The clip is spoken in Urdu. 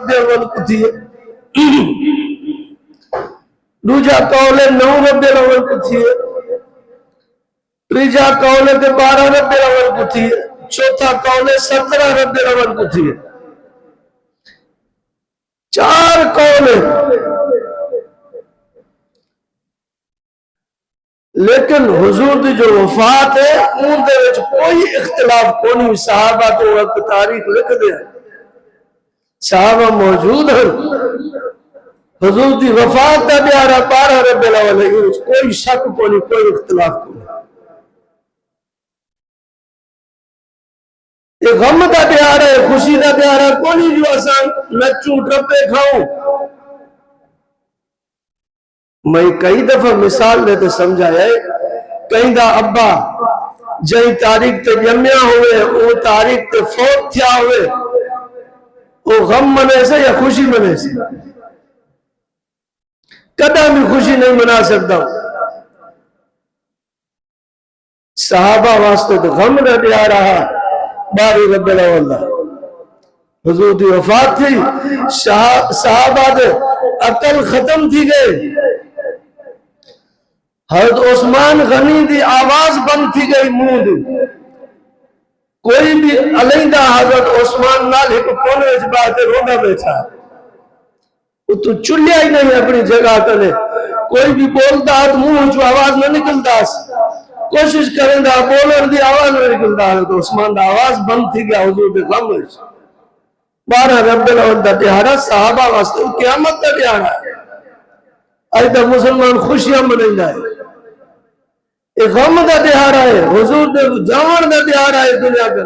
ربیع الاول کو تھی دوجا قول ہے 9 ربیع الاول کو تھی تیجا قول ہے 12 ربیع الاول کو تھی چوتھا قول ہے 17 ربیع الاول کو تھی 4 قول ہے لیکن حضور دی جو وفات ہے ان دے وچ کوئی اختلاف کونی صحابہ تو وقت تاریخ لکھ دیا صحابہ موجود ہیں حضور دی وفات دا دیارہ 12 ربیع الاول ہے کوئی شک کونی کوئی اختلاف کونی یہ غم دا دیارہ ہے خوشی دا دیارہ کونی جو آسان نچوں ٹرپے کھاؤں میں کئی دفعہ مثال دیتے سمجھایا ہے کہیں دا ابا جائیں تاریخ تے جمعہ ہوئے وہ تاریخ تے فوت تھیا ہوئے وہ غم منے سے یا خوشی منے سے کدا بھی خوشی نہیں منا سکتا صحابہ واسطے تو غم نہ دیا رہا 12 ربیع الاول حضور دی وفات تھی صحابہ دے عقل ختم تھی گئے حضرت عثمان غنی دی آواز بند تھی گئی منہ دی کوئی بھی علیندہ حضرت عثمان نال ایک کونے اس بات رونا بیٹھا وہ تو چلیا ہی نہیں اپنی جگہ کرے کوئی بھی بولتا ہے تو منہ جو آواز نہ نکلتا کوشش کریں دا بولر دی آواز نہ نکلتا ہے تو عثمان دا آواز بند تھی گیا حضور دے غم 12 ربیع الاول دا تہارا صحابہ واسطے قیامت دا تہارا ہے آج دا مسلمان خوشیاں منیں جائے ایک غم دا تہارا ہے حضور دے جوان دا تہارا ہے دنیا کے